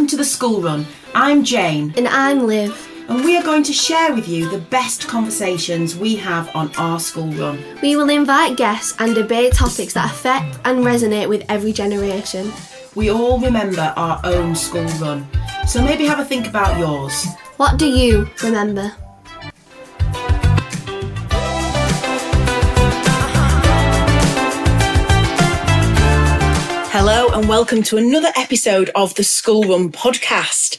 welcome to the School Run. I'm Jane. And I'm Liv. And we are going to share with you the best conversations we have on our school run. We will invite guests and debate topics that affect and resonate with every generation. We all remember our own school run, so maybe have a think about yours. What do you remember? Hello and welcome to another episode of the School Run podcast.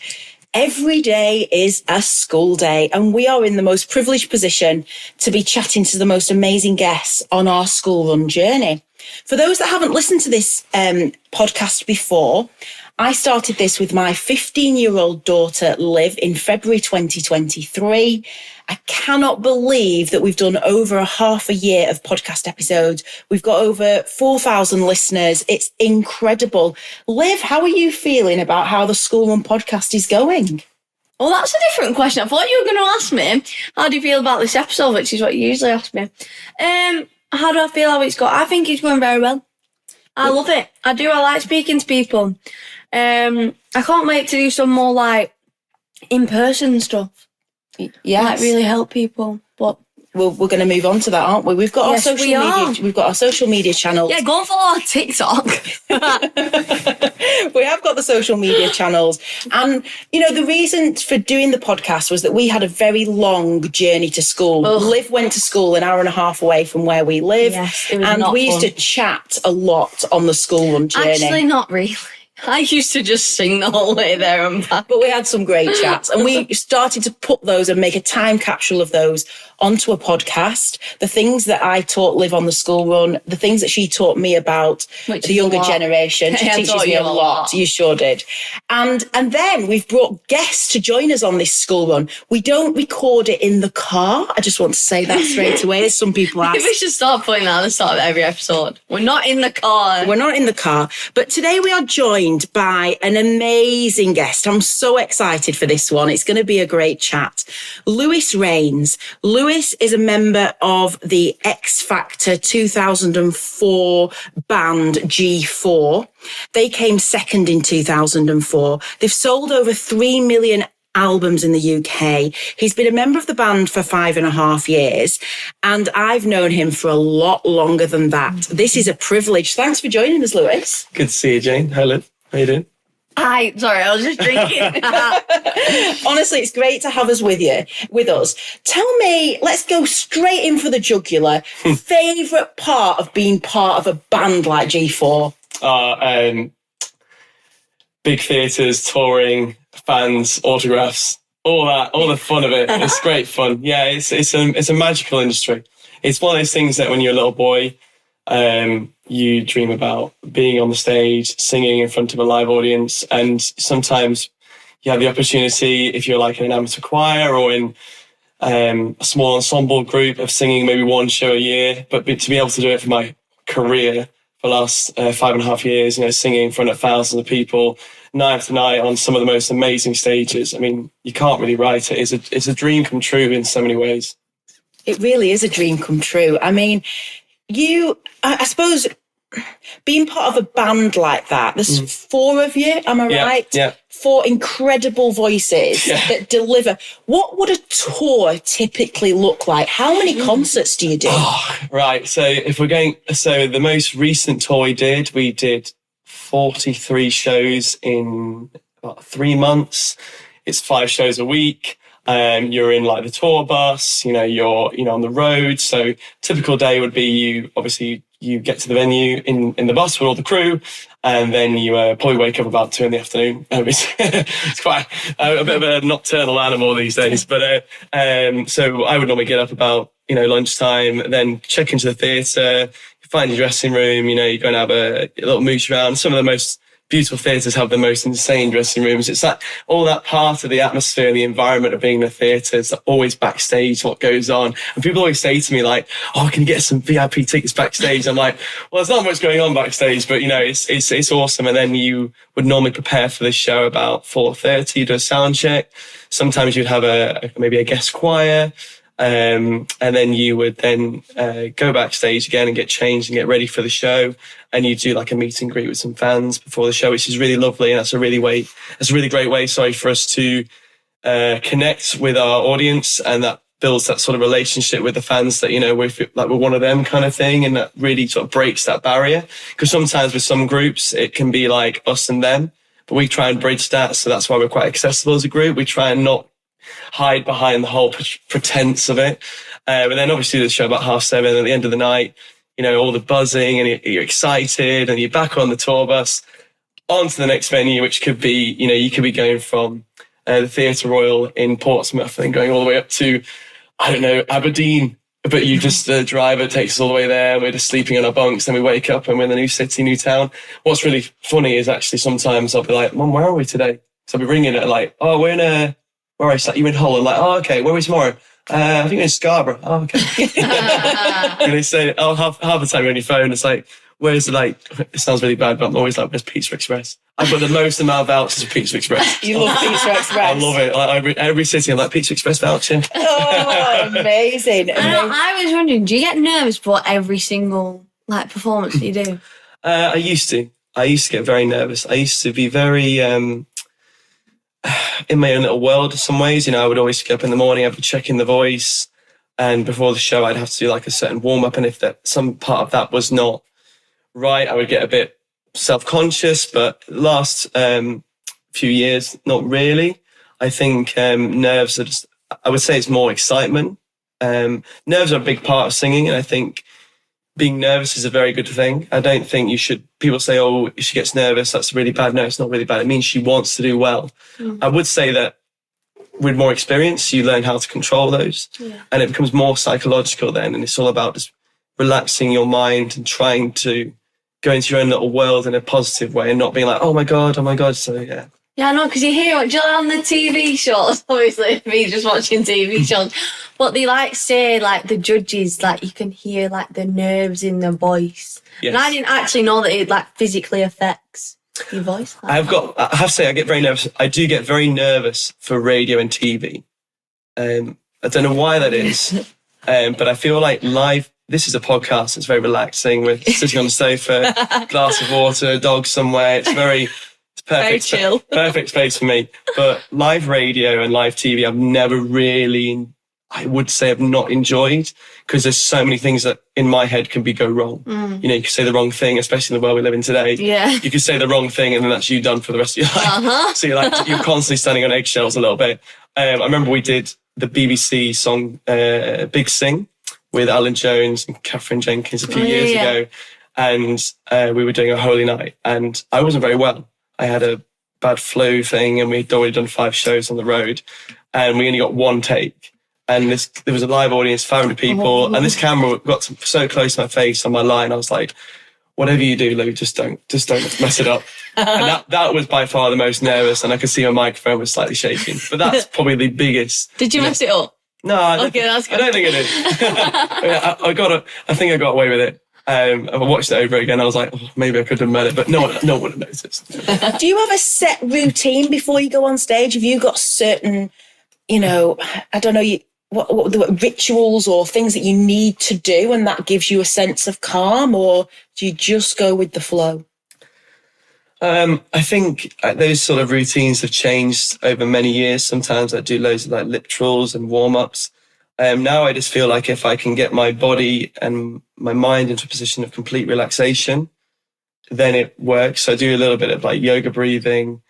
Every day is a school day and we are in the most privileged position to be chatting to the most amazing guests on our school run journey. For those that haven't listened to this podcast before, I started this with my 15-year-old daughter, Liv, in February 2023. I cannot believe that we've done over a half a year of podcast episodes. We've got over 4,000 listeners. It's incredible. Liv, how are you feeling about how the School Run podcast is going? Well, that's a different question. I thought you were going to ask me, how do you feel about this episode, which is what you usually ask me. How do I feel how it's going? I think it's going very well. I love it. I do. I like speaking to people. I can't wait to do some more like in-person stuff. Yes. Like really help people. But we're going to move on to that, aren't we? We've got our social media. We've got our social media channels. Yeah, go and follow our TikTok. We have got the social media channels. And, you know, the reason for doing the podcast was that we had a very long journey to school. Ugh. Liv went to school an hour and a half away from where we live. Yes, it was and not we used fun. to chat a lot on the school run journey. Actually, not really. I used to just sing the whole way there and back. But we had some great chats and we started to put those and make a time capsule of those onto a podcast. The things that I taught Liv on the school run, the things that she taught me about the younger generation. She teaches me a lot. You sure did. And then we've brought guests to join us on this school run. We don't record it in the car. I just want to say that straight away, as some people ask. Maybe we should start putting that at the start of every episode. We're not in the car. We're not in the car. But today we are joined by an amazing guest. I'm so excited for this one. It's going to be a great chat. Lewis Rains. Lewis is a member of the X Factor 2004 band G4. They came second in 2004. They've sold over 3 million albums in the UK. He's been a member of the band for 5.5 years, and I've known him for a lot longer than that. This is a privilege. Thanks for joining us, Lewis. Good to see you, Jane. Hi, Liv. How you doing? Hi, sorry, I was just drinking. Honestly, it's great to have us with us. Tell me, let's go straight in for the jugular. Favourite part of being part of a band like G4? Big theatres, touring, fans, autographs, all the fun of it. It's great fun. Yeah, it's a magical industry. It's one of those things that when you're a little boy, you dream about being on the stage, singing in front of a live audience. And sometimes you have the opportunity, if you're like in an amateur choir or in a small ensemble group, of singing maybe one show a year. But to be able to do it for my career for the last 5.5 years, you know, singing in front of thousands of people, night after night on some of the most amazing stages. I mean, you can't really write it. It's a dream come true in so many ways. It really is a dream come true. I mean, I suppose, being part of a band like that, there's 4 of you, am I right? Yeah. 4 incredible voices that deliver. What would a tour typically look like? How many concerts do you do? Right. So the most recent tour we did 43 shows in about 3 months. It's 5 shows a week. You're in like the tour bus, you know, you're on the road. So typical day would be you get to the venue in the bus with all the crew, and then you probably wake up about 2 PM. It's quite a bit of a nocturnal animal these days. But so I would normally get up about lunchtime, then check into the theatre, find your dressing room. You know, you go and have a little mooch around. Some of the most beautiful theatres have the most insane dressing rooms. It's like all that part of the atmosphere and the environment of being in a theatre. It's always backstage, what goes on. And people always say to me like, oh, can you get some VIP tickets backstage? I'm like, well, there's not much going on backstage, but it's awesome. And then you would normally prepare for this show about 4:30, you do a sound check. Sometimes you'd have maybe a guest choir. And then you would then go backstage again and get changed and get ready for the show. And you do like a meet and greet with some fans before the show, which is really lovely. And that's a really great way, for us to connect with our audience, and that builds that sort of relationship with the fans that, we're one of them kind of thing. And that really sort of breaks that barrier. Because sometimes with some groups, it can be like us and them, but we try and bridge that. So that's why we're quite accessible as a group. We try and not hide behind the whole pretense of it. And then obviously the show about 7:30 at the end of the night, all the buzzing, and you're excited, and you're back on the tour bus on to the next venue, which could be, you could be going from the Theatre Royal in Portsmouth and going all the way up to, I don't know, Aberdeen. But the driver takes us all the way there, and we're just sleeping in our bunks, and we wake up and we're in the new city, new town. What's really funny is actually sometimes I'll be like, Mum, where are we today? So I'll be ringing it like, oh, we're in where I sat, you in Hull. I'm like, oh, okay, where are we tomorrow? I think we're in Scarborough. Oh, okay. And they say, half the time you're on your phone, it's like, where's it sounds really bad, but I'm always like, where's Pizza Express? I've got the most amount of vouchers for Pizza Express. You love Pizza Express. I love it. Like, every city, I'm like, Pizza Express voucher. Oh, amazing. I was wondering, do you get nervous for every single performance that you do? I used to get very nervous. I used to be very in my own little world in some ways. I would always get up in the morning, I'd be checking the voice, and before the show I'd have to do like a certain warm-up, and if some part of that was not right, I would get a bit self-conscious. But last few years, not really. I think nerves are I would say it's more excitement. Nerves are a big part of singing, and I think being nervous is a very good thing. I don't think people say, oh, she gets nervous, that's really bad. No, it's not really bad. It means she wants to do well. I would say that with more experience, you learn how to control those, and it becomes more psychological then. And it's all about just relaxing your mind and trying to go into your own little world in a positive way, and not being like, oh my God. So yeah. Yeah, I know, because you hear it on the TV shows, obviously, me just watching TV shows, but they say, the judges, you can hear, the nerves in their voice. Yes. And I didn't actually know that it, physically affects your voice. I have to say, I get very nervous. I do get very nervous for radio and TV. I don't know why that is, but I feel like live, this is a podcast, it's very relaxing. We're sitting on the sofa, glass of water, dog somewhere, it's perfect, very chill. Perfect space for me. But live radio and live TV, I've never really, I would say I've not enjoyed, because there's so many things that in my head can go wrong. You can say the wrong thing, especially in the world we live in today. Yeah. You could say the wrong thing and then that's you done for the rest of your life. So you're constantly standing on eggshells a little bit. I remember we did the BBC song Big Sing with Alan Jones and Catherine Jenkins a few years ago. And we were doing a Holy Night, and I wasn't very well. I had a bad flu thing, and we'd already done 5 shows on the road, and we only got one take. And there was a live audience, 500 people, and this camera got so close to my face on my line. I was like, whatever you do, Lou, just don't mess it up. And that was by far the most nervous, and I could see my microphone was slightly shaking. But that's probably the biggest. Did you mess it up? No, okay, that's good. I don't think I did. I think I got away with it. I watched it over again. I was like, oh, maybe I could have met it, but no one would have noticed. Do you have a set routine before you go on stage? Have you got certain, I don't know, what the rituals or things that you need to do, and that gives you a sense of calm, or do you just go with the flow? I think those sort of routines have changed over many years. Sometimes I do loads of lip trills and warm-ups. Now I just feel like if I can get my body and my mind into a position of complete relaxation, then it works. So I do a little bit of yoga breathing,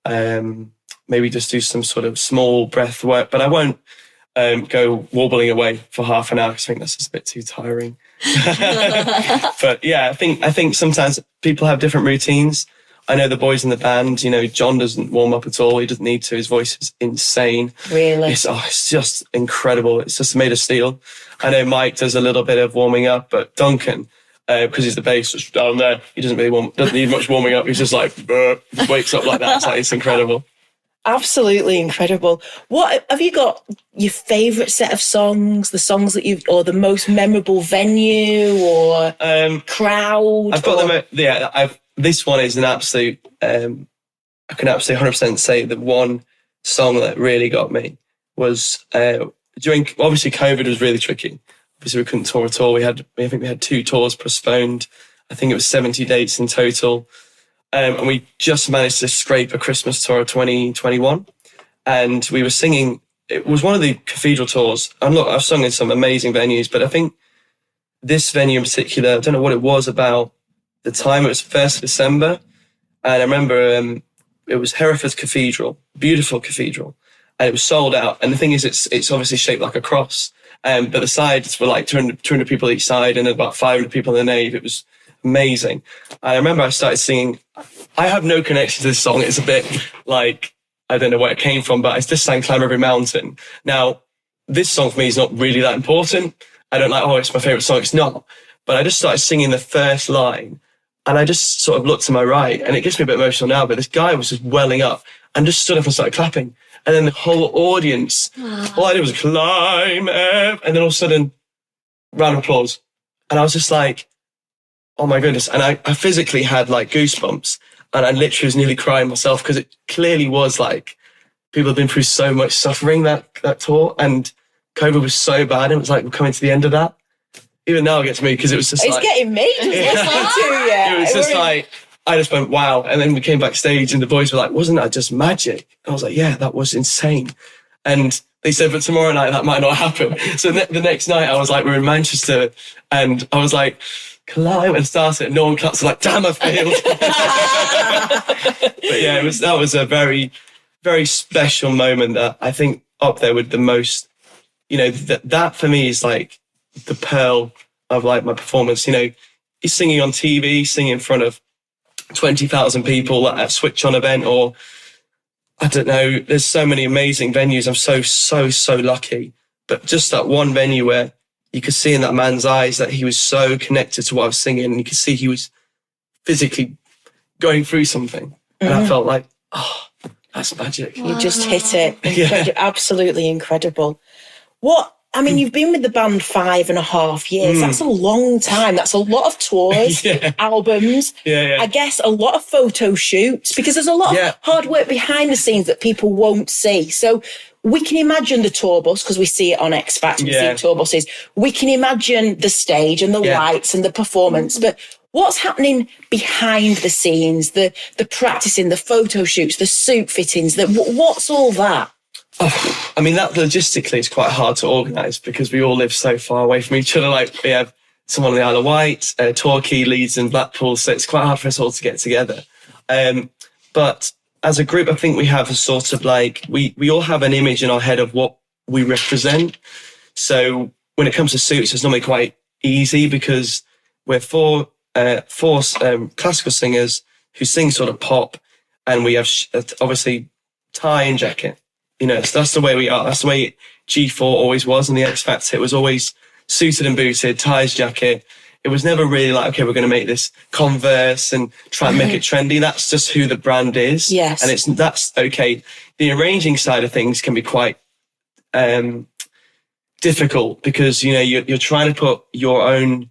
maybe just do some sort of small breath work, but I won't go wobbling away for half an hour, because I think that's just a bit too tiring. But yeah, I think sometimes people have different routines. I know the boys in the band, John doesn't warm up at all. He doesn't need to. His voice is insane. Really? It's just incredible. It's just made of steel. I know Mike does a little bit of warming up, but Duncan, because he's the bass just down there, he doesn't need much warming up. He's just wakes up like that. It's incredible. Absolutely incredible. What have you got? Your favourite set of songs, the songs that or the most memorable venue or crowd? I've got them. Yeah, this one is an absolute. I can absolutely 100% say the one song that really got me was obviously COVID was really tricky. Obviously we couldn't tour at all. I think we had 2 tours postponed. I think it was 70 dates in total. And we just managed to scrape a Christmas tour of 2021. And we were singing, it was one of the cathedral tours. And look, I've sung in some amazing venues, but I think this venue in particular, I don't know what it was about the time. It was 1st of December. And I remember it was Hereford's Cathedral, beautiful cathedral. And it was sold out. And the thing is, it's obviously shaped like a cross. But the sides were like 200 people each side and about 500 people in the nave. It was amazing. And I remember I started singing. I have no connection to this song. It's a bit like, I don't know where it came from, but I just sang Climb Every Mountain. Now, this song for me is not really that important. I don't like, oh, it's my favourite song. It's not. But I just started singing the first line and I just sort of looked to my right, and it gets me a bit emotional now, but this guy was just welling up and just stood up and started clapping. And then the whole audience, all I did was climb, and then all of a sudden, round of applause. And I was just like, oh my goodness. And I physically had like goosebumps, and I literally was nearly crying myself, because it clearly was like, people have been through so much suffering that tour, and COVID was so bad. It was like, we're coming to the end of that. Even now it gets me, because it was just it's getting me just listening to you. It was just like, I just went, wow. And then we came backstage and the boys were like, wasn't that just magic? And I was like, yeah, that was insane. And they said, but tomorrow night that might not happen. So the next night I was like, we're in Manchester, and I was like, climb, and started. No one claps. Like, damn, I failed. But yeah, that was a very, very special moment that I think up there with the most, you know, that for me is like the pearl of like my performance. You know, he's singing on TV, singing in front of 20,000 people at a switch on event, or I don't know, there's so many amazing venues. I'm so lucky. But just that one venue where you could see in that man's eyes that he was so connected to what I was singing, and you could see he was physically going through something. And I felt like, oh, that's magic. You just hit it. Absolutely incredible. I mean, you've been with the band 5.5 years. That's a long time. That's a lot of tours, albums. I guess a lot of photo shoots, because there's a lot of hard work behind the scenes that people won't see. So we can imagine the tour bus, because we see it on X Factor, we see tour buses. We can imagine the stage and the lights and the performance. But what's happening behind the scenes, the practicing, the photo shoots, the suit fittings, what's all that? Oh, I mean, that logistically is quite hard to organise, because we all live so far away from each other. Like, we have someone on the Isle of Wight, Torquay, Leeds and Blackpool, so it's quite hard for us all to get together. But as a group, I think we have a sort of like, we all have an image in our head of what we represent. So when it comes to suits, it's normally quite easy, because we're four classical singers who sing sort of pop, and we have obviously tie and jacket. You know, so that's the way we are. That's the way G4 always was in the X Factor. It was always suited and booted, ties, jacket. It was never really like, okay, we're going to make this Converse and try and make it trendy. That's just who the brand is. Yes. And that's okay. The arranging side of things can be quite difficult, because, you know, you're trying to put your own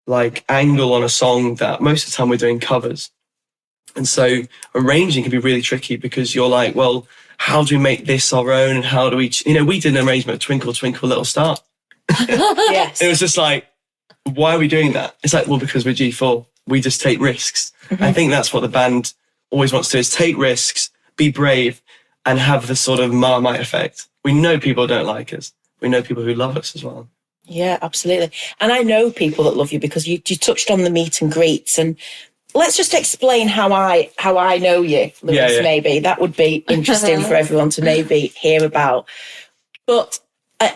like angle on a song that most of the time we're doing covers. And so arranging can be really tricky, because you're like, well, how do we make this our own? And how do we, you know, we did an arrangement of Twinkle, Twinkle, Little Star. Yes. It was just like, why are we doing that? It's like, well, because we're G4, we just take risks. I think that's what the band always wants to do, is take risks, be brave, and have the sort of Marmite effect. We know people don't like us. We know people who love us as well. Yeah, absolutely. And I know people that love you, because you touched on the meet and greets, and let's just explain how I know you, Lewis, maybe. That would be interesting for everyone to maybe hear about. But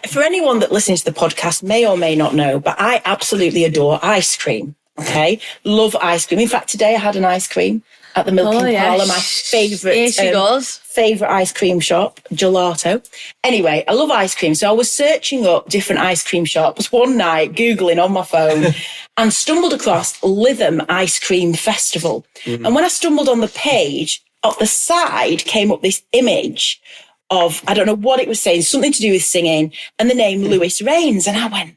for anyone that listens to the podcast may or may not know, but I absolutely adore ice cream, okay? Love ice cream. In fact, today I had an ice cream at the Milking Parlour, my favourite ice cream shop, Gelato. Anyway, I love ice cream. So I was searching up different ice cream shops one night, Googling on my phone, and stumbled across Lytham Ice Cream Festival. And when I stumbled on the page, up the side came up this image of, I don't know what it was saying, something to do with singing, and the name Lewis Rains. And I went,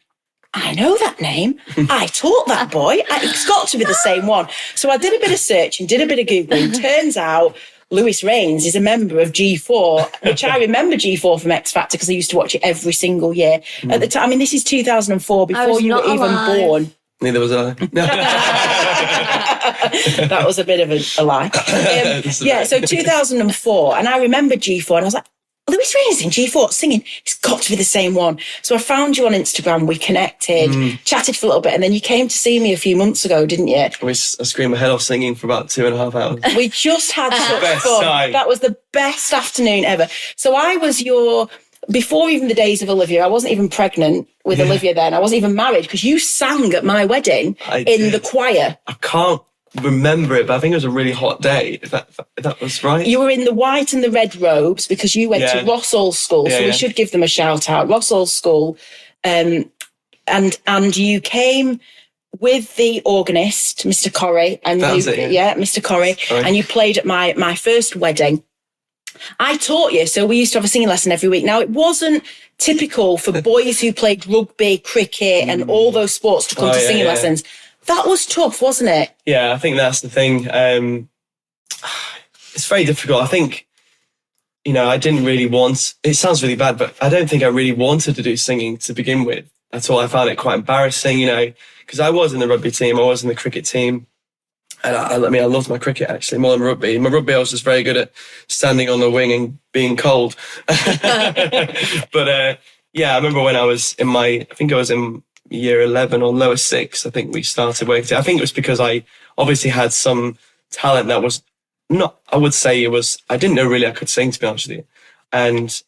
I know that name. I taught that boy. It's got to be the same one. So I did a bit of searching, did a bit of Googling. Turns out Lewis Rains is a member of G4, which I remember G4 from X Factor because I used to watch it every single year. At the time, I mean, this is 2004, before you were even born. Neither was I. That was a bit of a lie. So 2004, and I remember G4, and I was like, Lewis Rains in G4 singing, it's got to be the same one. So I found you on Instagram, we connected, chatted for a little bit, and then you came to see me a few months ago, didn't you? I screamed my head off singing for about 2.5 hours. We just had such fun. Time. That was the best afternoon ever. So I was before even the days of Olivia, I wasn't even pregnant with Olivia then. I wasn't even married, because you sang at my wedding in the choir. I can't remember it, but I think it was a really hot day, if that was right. You were in the white and the red robes because you went to Ross Hall School, so we should give them a shout out. Ross Hall School, and you came with the organist, Mr. Corrie, and Mr. Corrie, and you played at my first wedding. I taught you, so we used to have a singing lesson every week. Now, it wasn't typical for boys who played rugby, cricket, and all those sports to come to singing lessons. That was tough, wasn't it? Yeah, I think that's the thing. It's very difficult. I think, I didn't really want... It sounds really bad, but I don't think I really wanted to do singing to begin with at all. I found it quite embarrassing, because I was in the rugby team, I was in the cricket team. And I loved my cricket, actually, more than rugby. My rugby, I was just very good at standing on the wing and being cold. But, I remember when I was I think I was in year 11 or lower 6, I think we started working. I think it was because I obviously had some talent that was not, I would say I didn't know really I could sing, to be honest with you. And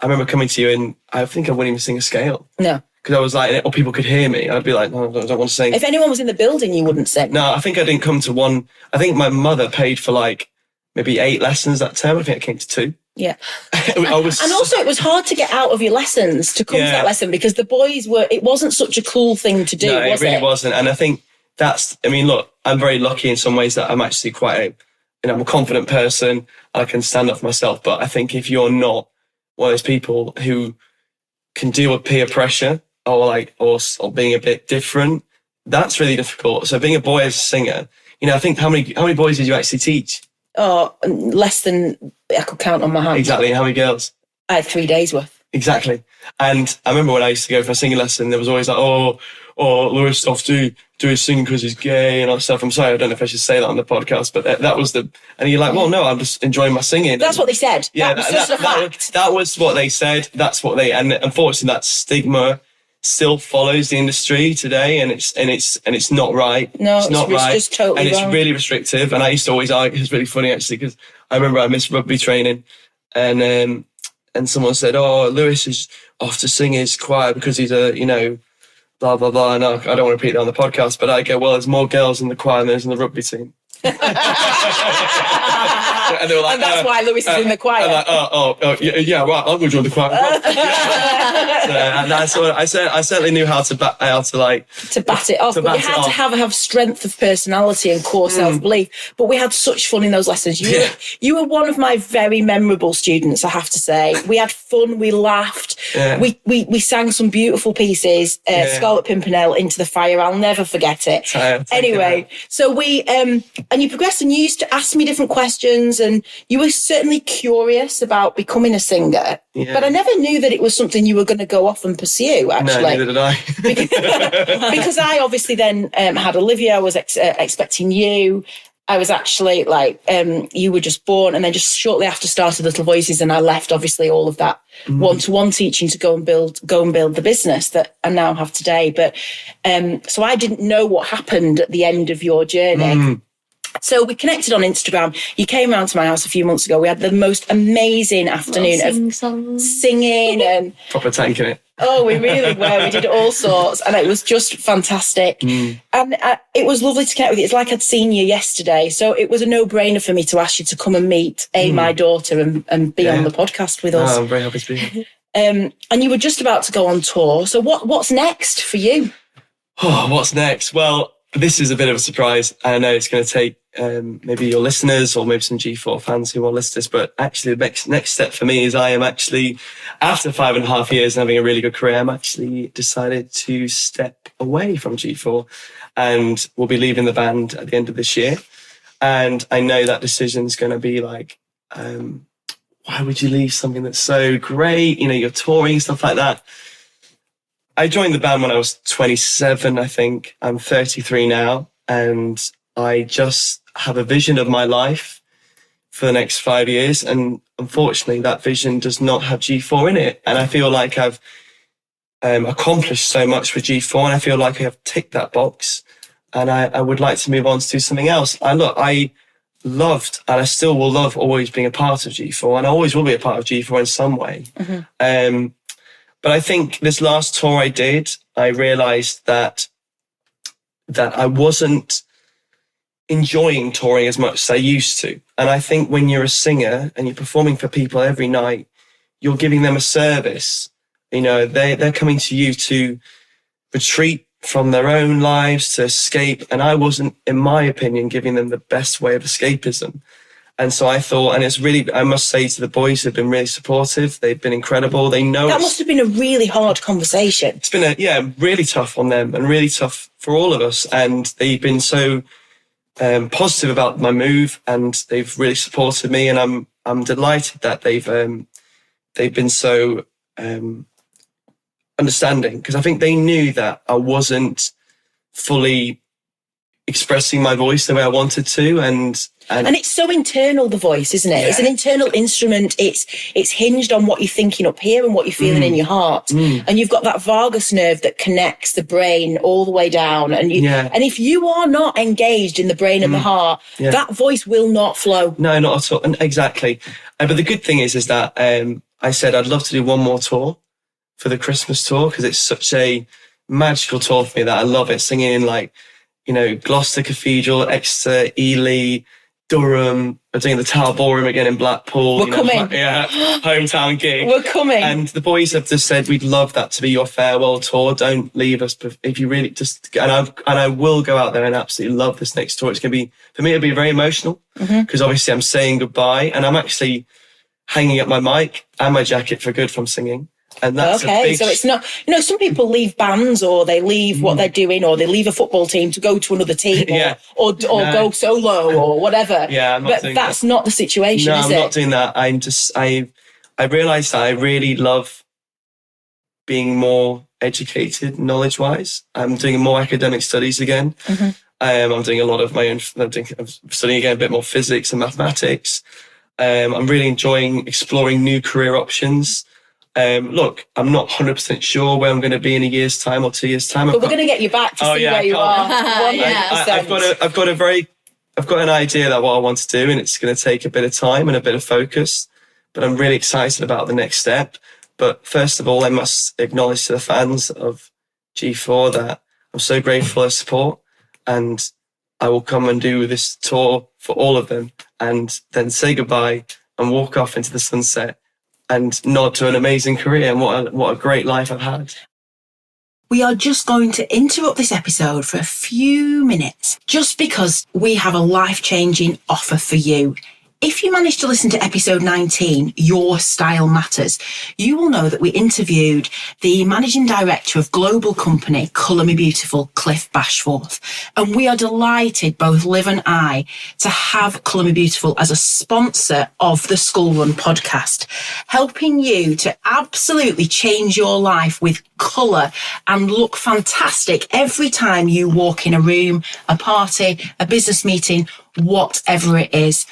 I remember coming to you and I think I wouldn't even sing a scale. No. Because I was like, or people could hear me. I'd be like, no, I don't want to sing. If anyone was in the building, you wouldn't sing. No, I think I didn't come to one. I think my mother paid for maybe 8 lessons that term. I think I came to 2. Yeah. And also it was hard to get out of your lessons to come to that lesson, because the boys it wasn't such a cool thing to do, no, it really wasn't. And I think look, I'm very lucky in some ways that I'm actually quite I'm a confident person. I can stand up for myself. But I think if you're not one of those people who can deal with peer pressure or being a bit different, that's really difficult. So being a boy as a singer, I think how many boys did you actually teach? Oh, less than I could count on my hand. Exactly. How many girls? I had 3 days worth. Exactly. And I remember when I used to go for a singing lesson, there was always Lewis off to do his singing because he's gay and all that stuff. I'm sorry, I don't know if I should say that on the podcast, but that was and you're like, well, no, I'm just enjoying my singing. That's what they said. Yeah, that was just a fact. That was what they said. That's what and unfortunately that stigma still follows the industry today, and it's not right. No, it's not right. Just totally and it's wrong. Really restrictive. And I used to always argue. It's really funny actually, because I remember I missed rugby training, and someone said, "Oh, Lewis is off to sing his choir because he's a blah blah blah." And I don't want to repeat that on the podcast, but I go, "Well, there's more girls in the choir than there's in the rugby team." And they were like, and that's why Lewis is in the choir. Like, yeah, right, I'll go join the choir. And I certainly knew how to bat it off. But you had to have strength of personality and core self-belief. But we had such fun in those lessons. You were one of my very memorable students, I have to say. We had fun, we laughed, we sang some beautiful pieces, Scarlet Pimpernel, Into the Fire. I'll never forget it. Anyway, so we and you progressed, and you used to ask me different questions, and you were certainly curious about becoming a singer. Yeah. But I never knew that it was something you were going to go off and pursue, actually. No, neither did I. because I obviously then had Olivia. I was expecting you. I was actually you were just born, and then just shortly after started Little Voices, and I left obviously all of that one-to-one teaching to go and build the business that I now have today. But so I didn't know what happened at the end of your journey. So we connected on Instagram. You came round to my house a few months ago. We had the most amazing afternoon of singing and proper tanking it. Oh, we really were. We did all sorts, and it was just fantastic. And it was lovely to connect with you. It's like I'd seen you yesterday, so it was a no-brainer for me to ask you to come and meet my daughter and be on the podcast with us. Oh, I'm very happy to be here. And you were just about to go on tour. So what's next for you? Oh, what's next? Well, this is a bit of a surprise. I know it's going to take maybe your listeners or maybe some G4 fans who will listen to this, but actually the next step for me is I am actually, after 5.5 years and having a really good career, I'm actually decided to step away from G4 and we'll be leaving the band at the end of this year. And I know that decision's going to be like, why would you leave something that's so great? You know, you're touring, stuff like that. I joined the band when I was 27, I think. I'm 33 now, and I just have a vision of my life for the next 5 years. And unfortunately, that vision does not have G4 in it. And I feel like I've accomplished so much with G4, and I feel like I have ticked that box. And I would like to move on to do something else. I loved, and I still will love, always being a part of G4, and I always will be a part of G4 in some way. But I think this last tour I did, I realised that I wasn't enjoying touring as much as I used to. And I think when you're a singer and you're performing for people every night, you're giving them a service. You know, they're coming to you to retreat from their own lives, to escape. And I wasn't, in my opinion, giving them the best way of escapism. And so I thought, and it's really, I must say to the boys who've been really supportive, they've been incredible. They know that must have been a really hard conversation. It's been really tough on them and really tough for all of us. And they've been so positive about my move, and they've really supported me. And I'm delighted that they've been so understanding, because I think they knew that I wasn't fully expressing my voice the way I wanted to, and it's so internal, the voice, isn't it? Yeah. It's an internal instrument. It's hinged on what you're thinking up here and what you're feeling in your heart. And you've got that vagus nerve that connects the brain all the way down. And and if you are not engaged in the brain and the heart, that voice will not flow. No, not at all. And exactly. But the good thing is that I said I'd love to do one more tour for the Christmas tour, because it's such a magical tour for me that I love it. Singing in, like, you know, Gloucester Cathedral, Exeter, Ely, Durham. I'm doing the Tower Ballroom again in Blackpool. We're coming. Hometown gig. We're coming. And the boys have just said, we'd love that to be your farewell tour. Don't leave us if you really just. And I will go out there and absolutely love this next tour. It's going to be, for me, it'll be very emotional, because obviously I'm saying goodbye, and I'm actually hanging up my mic and my jacket for good from singing. And that's okay. So it's not, you know, some people leave bands, or they leave what they're doing, or they leave a football team to go to another team, or go solo or whatever. Yeah, I'm not doing that's not the situation, no, is I'm it? not doing that. I realised that I really love being more educated, knowledge-wise. I'm doing more academic studies again. I'm doing a lot of my own. I'm studying again a bit more physics and mathematics. I'm really enjoying exploring new career options. Look, I'm not 100% sure where I'm going to be in a year's time or 2 years' time. But we're going to get you back to see where you are. I've got an idea that what I want to do, and it's going to take a bit of time and a bit of focus. But I'm really excited about the next step. But first of all, I must acknowledge to the fans of G4 that I'm so grateful for their support, and I will come and do this tour for all of them, and then say goodbye and walk off into the sunset and nod to an amazing career, and what a great life I've had. We are just going to interrupt this episode for a few minutes, just because we have a life-changing offer for you. If you managed to listen to episode 19, Your Style Matters, you will know that we interviewed the managing director of global company Colour Me Beautiful, Cliff Bashforth. And we are delighted, both Liv and I, to have Colour Me Beautiful as a sponsor of the School Run podcast, helping you to absolutely change your life with colour and look fantastic every time you walk in a room, a party, a business meeting, whatever it is.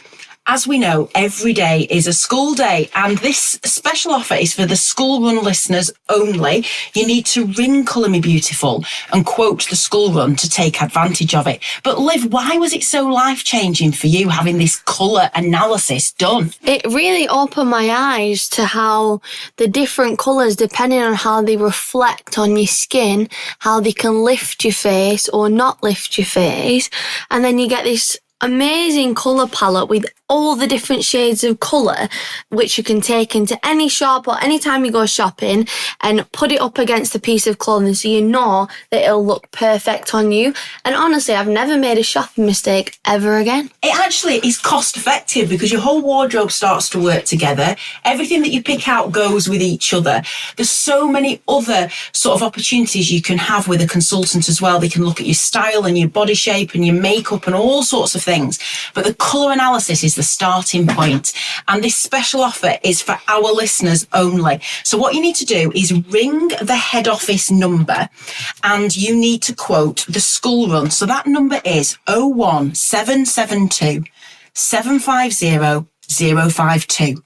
As we know, every day is a school day, and this special offer is for the School Run listeners only. You need to ring Colour Me Beautiful and quote the School Run to take advantage of it. But Liv, why was it so life-changing for you having this colour analysis done? It really opened my eyes to how the different colours, depending on how they reflect on your skin, how they can lift your face or not lift your face. And then you get this amazing colour palette with all the different shades of colour, which you can take into any shop or any time you go shopping and put it up against a piece of clothing so you know that it'll look perfect on you. And honestly, I've never made a shopping mistake ever again. It actually is cost effective because your whole wardrobe starts to work together. Everything that you pick out goes with each other. There's so many other sort of opportunities you can have with a consultant as well. They can look at your style and your body shape and your makeup and all sorts of things. But the colour analysis is the starting point. And this special offer is for our listeners only. So what you need to do is ring the head office number and you need to quote the school run. So that number is 01772 750 052.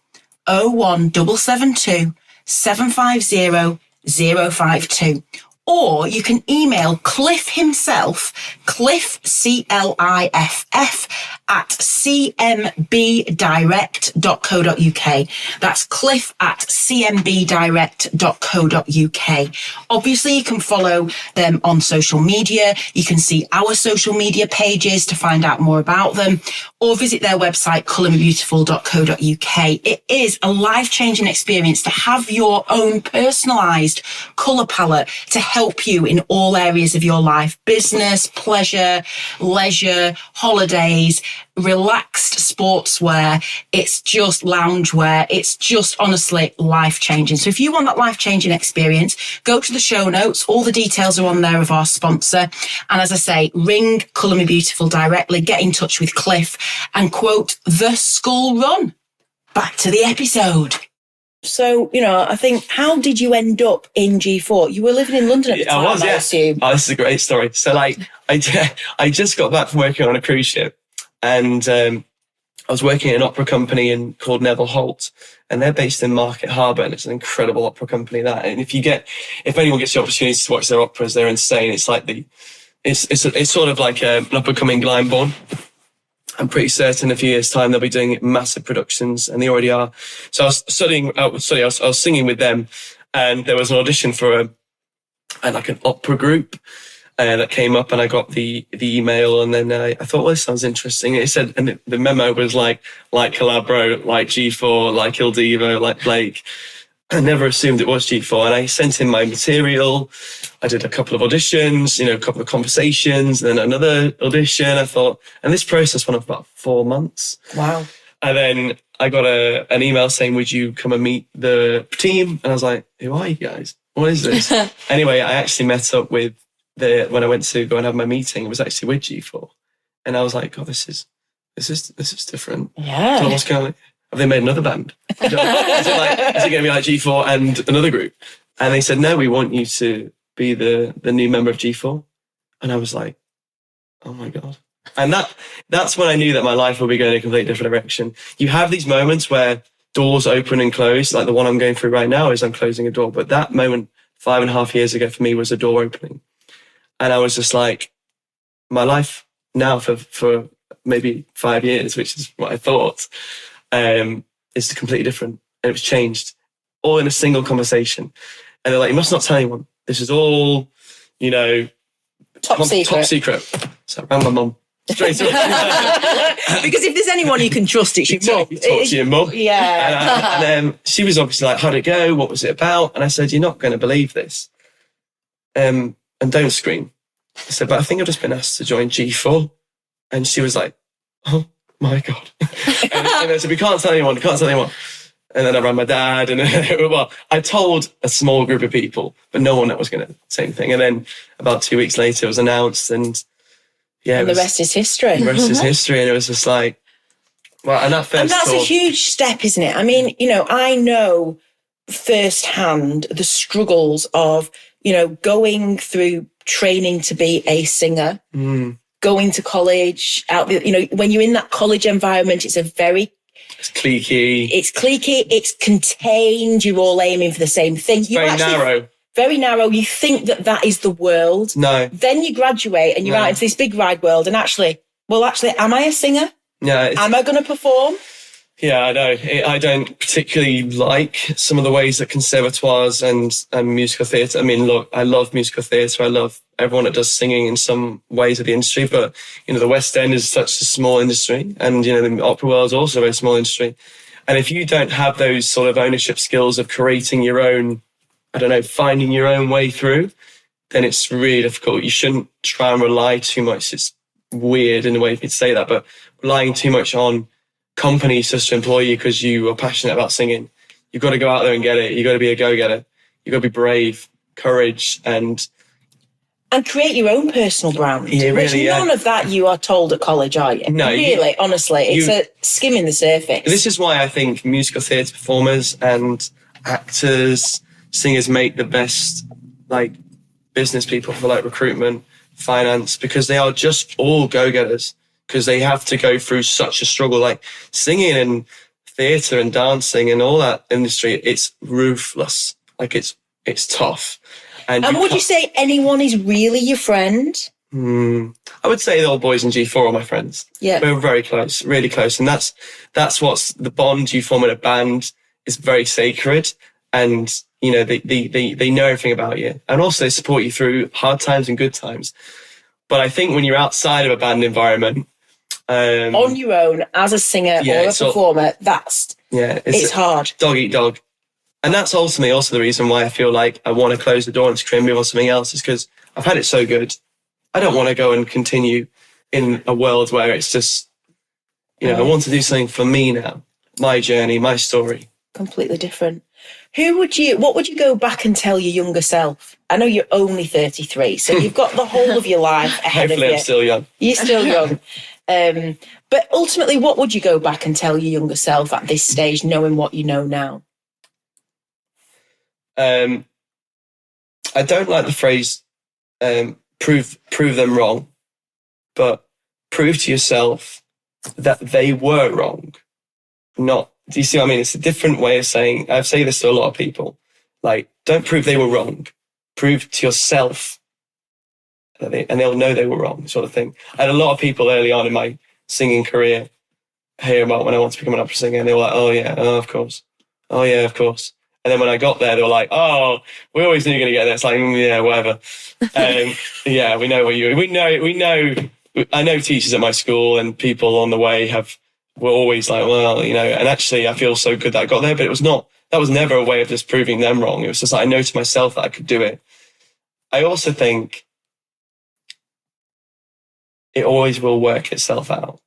01772 750 052. Or you can email Cliff himself, Cliff, C-L-I-F-F, at cmbdirect.co.uk. That's Cliff at cmbdirect.co.uk. Obviously, you can follow them on social media. You can see our social media pages to find out more about them, or visit their website, colourmebeautiful.co.uk. It is a life-changing experience to have your own personalised colour palette to help you in all areas of your life: business, pleasure, leisure, holidays, relaxed sportswear. It's just loungewear. It's just honestly life-changing. So if you want that life-changing experience, go to the show notes. All the details are on there of our sponsor. And as I say, ring Colour Me Beautiful directly, get in touch with Cliff and quote the school run. Back to the episode. So, I think, how did you end up in G4? You were living in London at the time, I assume. Oh, this is a great story. So, I just got back from working on a cruise ship, and I was working at an opera company called Neville Holt, and they're based in Market Harbour, and it's an incredible opera company. And if anyone gets the opportunity to watch their operas, they're insane. It's like it's sort of like an up-and-coming Glyndebourne. I'm pretty certain in a few years' time they'll be doing massive productions, and they already are. So I was I was singing with them, and there was an audition for an opera group that came up, and I got the email, and then I thought, well, this sounds interesting. It said, and the memo was like Calabro, like G4, like Il Divo, like Blake. I never assumed it was G4, and I sent in my material. I did a couple of auditions, a couple of conversations, then another audition. I thought, and this process went on for about 4 months. Wow. And then I got an email saying, would you come and meet the team? And I was like, who are you guys? What is this? Anyway, I actually met up with when I went to go and have my meeting, it was actually with G4. And I was like, oh, this is different. Yeah. So what's going on? Have they made another band? Is it going to be like G4 and another group? And they said, no, we want you to be the new member of G4. And I was like, oh my God. And that's when I knew that my life would be going in a completely different direction. You have these moments where doors open and close, like the one I'm going through right now is I'm closing a door. But that moment 5.5 years ago for me was a door opening. And I was just like, my life now for maybe 5 years, which is what I thought, is completely different. And it was changed all in a single conversation. And they're like, you must not tell anyone. This is all, top secret. So I rang my mum straight away. Because if there's anyone you can trust, it's your mum. You talk to your mum. Yeah. And she was obviously like, how'd it go? What was it about? And I said, you're not going to believe this. And don't scream. I said, but I think I've just been asked to join G4. And she was like, oh my God. and I said, we can't tell anyone. And then I rang my dad, and I told a small group of people, but no one was going to say anything. And then about 2 weeks later, it was announced, and the rest is history. The rest is history, and it was just like, well, and that's a huge step, isn't it? I mean, I know firsthand the struggles of, going through training to be a singer, going to college, when you're in that college environment, it's cliquey, it's contained, you're all aiming for the same thing. It's narrow. Very narrow. You think that is the world. No. Then you graduate and you're out into this big wide world, and actually, am I a singer? Yeah. Am I going to perform? Yeah, I know. I don't particularly like some of the ways that conservatoires and musical theatre. I mean, look, I love musical theatre. I love everyone that does singing in some ways of the industry. But, the West End is such a small industry. And, the opera world is also a very small industry. And if you don't have those sort of ownership skills of creating your own, finding your own way through, then it's really difficult. You shouldn't try and rely too much. It's weird in a way for me to say that, but relying too much on companies just to employ you because you are passionate about singing. You've got to go out there and get it. You've got to be a go-getter. You've got to be brave, courage, and And create your own personal brand. Yeah, which really, none of that you are told at college, are you? No, really, honestly, it's a skimming the surface. This is why I think musical theatre performers and actors, singers make the best like business people for like recruitment, finance, because they are just all go-getters, because they have to go through such a struggle. Like singing and theatre and dancing and all that industry, it's ruthless. Like it's tough. And would you say anyone is really your friend? I would say the old boys in G4 are my friends. Yeah. We're very close, really close. And that's what's the bond you form in a band is very sacred. And, you know, they know everything about you. And also they support you through hard times and good times. But I think when you're outside of a band environment, on your own, as a singer or a performer, it's hard. Dog eat dog. And that's ultimately also the reason why I feel like I want to close the door and try and move on to something else, is because I've had it so good. I don't want to go and continue in a world where it's just, you know, I want to do something for me now. My journey, my story. Completely different. What would you go back and tell your younger self? I know you're only 33, so you've got the whole of your life ahead of you. Hopefully I'm still young. You're still young. But ultimately, what would you go back and tell your younger self at this stage, knowing what you know now? I don't like the phrase prove them wrong, but prove to yourself that they were wrong. Do you see what I mean? It's a different way of saying, I say this to a lot of people, like, don't prove they were wrong. Prove to yourself that and they'll know they were wrong, sort of thing. I had a lot of people early on in my singing career hear about when I want to become an opera singer, and they were like, oh yeah, of course. Oh yeah, of course. And then when I got there, they were like, oh, we always knew you were going to get there. It's like, yeah, whatever. Yeah, we know I know teachers at my school and people on the way were always like, well, you know, and actually I feel so good that I got there, but that was never a way of just proving them wrong. It was just like, I know to myself that I could do it. I also think it always will work itself out.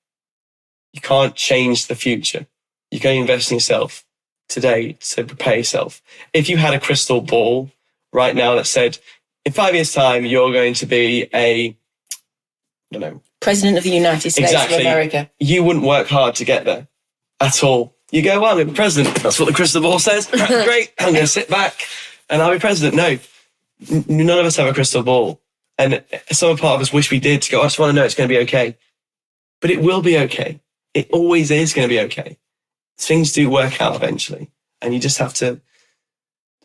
You can't change the future. You can invest in yourself today to prepare yourself. If you had a crystal ball right now that said, in 5 years' time, you're going to be President of the United States of America. You wouldn't work hard to get there at all. You go, well, I'm going to be president. That's what the crystal ball says. Great. I'm going to sit back and I'll be president. No, none of us have a crystal ball. And some part of us wish we did, to go, I just want to know it's going to be okay. But it will be okay. It always is going to be okay. Things do work out eventually. And you just have to,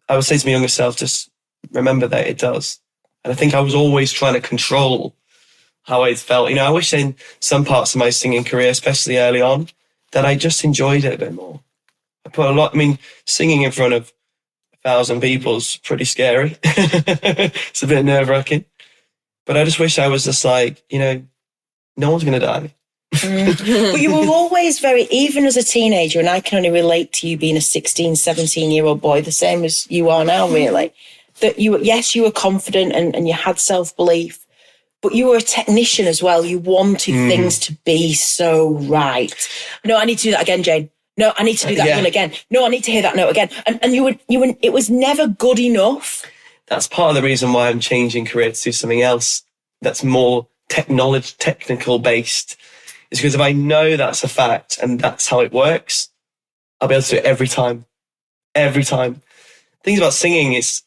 I would say to my younger self, just remember that it does. And I think I was always trying to control how I felt. You know, I wish in some parts of my singing career, especially early on, that I just enjoyed it a bit more. Singing in front of 1,000 people is pretty scary. It's a bit nerve-wracking. But I just wish I was just like, you know, no one's going to die. But you were always even as a teenager, and I can only relate to you being a 16, 17-year-old boy, the same as you are now, really, that you were confident and you had self-belief, but you were a technician as well. You wanted things to be so right. No, I need to do that again, Jane. No, I need to do that one again. No, I need to hear that note again. And you would, it was never good enough. That's part of the reason why I'm changing career to do something else that's more technical based. Is because if I know that's a fact and that's how it works, I'll be able to do it every time. Every time. Things about singing is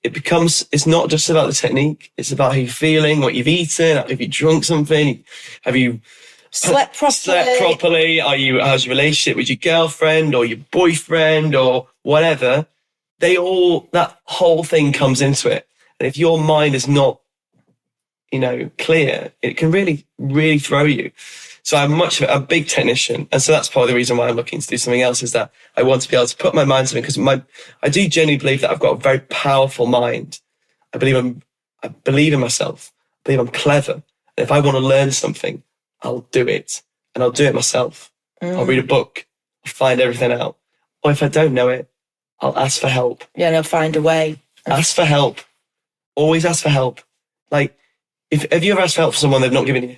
it's not just about the technique. It's about how you're feeling, what you've eaten, have you drunk something, have you slept properly? How's your relationship with your girlfriend or your boyfriend or whatever? That whole thing comes into it. And if your mind is not, clear, it can really, really throw you. So I'm much of a big technician. And so that's part of the reason why I'm looking to do something else, is that I want to be able to put my mind to something, because I do genuinely believe that I've got a very powerful mind. I believe in myself. I believe I'm clever. And if I want to learn something, I'll do it. And I'll do it myself. I'll read a book. I'll find everything out. Or if I don't know it, I'll ask for help. Yeah, and I'll find a way. Ask for help. Always ask for help. Like, have you ever asked for help for someone they've not given you?